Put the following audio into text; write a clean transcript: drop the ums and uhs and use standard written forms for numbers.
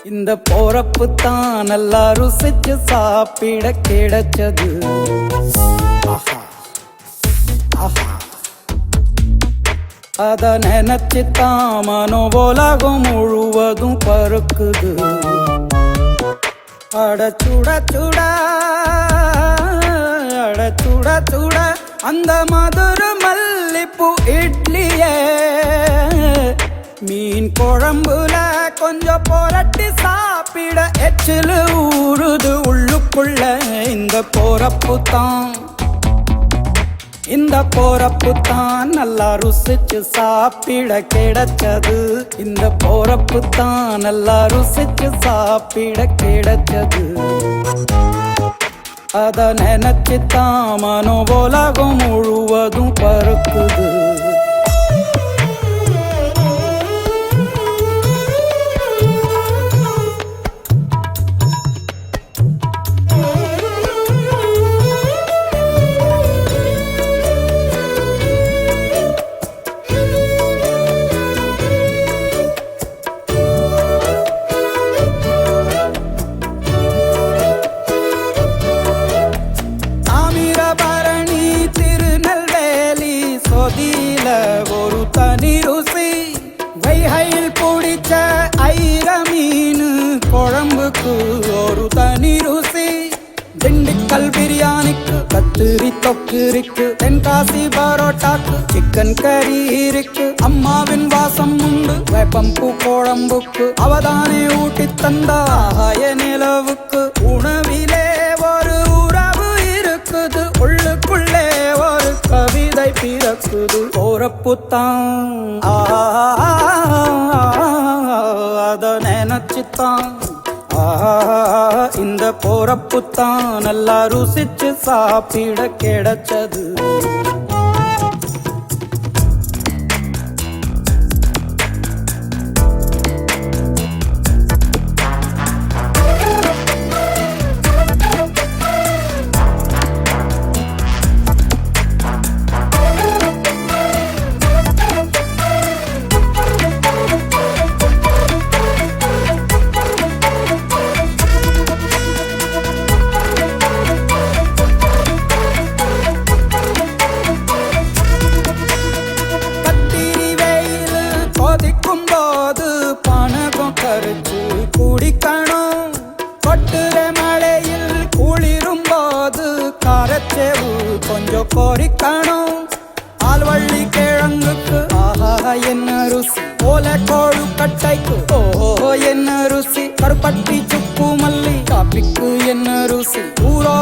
இந்த போறப்பு தான் நல்லா ருசிச்சு சாப்பிட கிடைச்சது. ஆஹா ஆஹா, அத நினைச்சு தான் மனோ உலகம் முழுவதும் பருக்குது. அட சுட சுட அட சுட சுட அந்த மதுர மல்லிப்பூ இட்லியே மீன் குழம்புல கொஞ்சம் புரட்டி சாப்பிட எச்சிலு ஊறுது உள்ளுக்குள்ள. இந்த போறப்பு தான் நல்லா ருசிச்சு சாப்பிட கிடைச்சது. இந்த போறப்பு தான் நல்லா ருசிச்சு சாப்பிட கிடைச்சது. அத நினைச்சு தான் மனோ உலகம் முழுவதும் பருக்குது. ஒரு தனி ருசி வைகையில் பிடிச்ச ஐர மீன் குழம்புக்கு ஒரு தனி ருசி. திண்டுக்கல் பிரியாணிக்கு கத்திரி தொக்கு இருக்கு. தென்காசி பரோட்டாக்கு சிக்கன் கறி இருக்கு. அம்மாவின் வாசம் உண்டு வேப்பம்பூ குழம்புக்கு. அவதானே ஊட்டி தந்தாய நிலவுக்கு. உணவிலே ஒரு உறவு இருக்குது. உள்ளுக்குள்ளே ஒரு கவிதை பிறக்குது. போறப்பு தான் அத நினைச்சுத்தான் இந்த போறப்பு தான் நல்லா ருசிச்சு சாப்பிட கிடைச்சது. கரைச்சு குடிக்கணும். கொட்டுற மழையில் குளிரும் போது காரச்சேவு கொஞ்சம் கொறிக்கணும். ஆல்வள்ளி கிழங்குக்கு ஆஹா என்ன ருசி. ஓலை கோழு கட்டைக்கு ஓஹோ என்ன ருசி. கருப்பட்டி சுக்கு மல்லி காப்பிக்கு என்ன ருசி. ஊரோ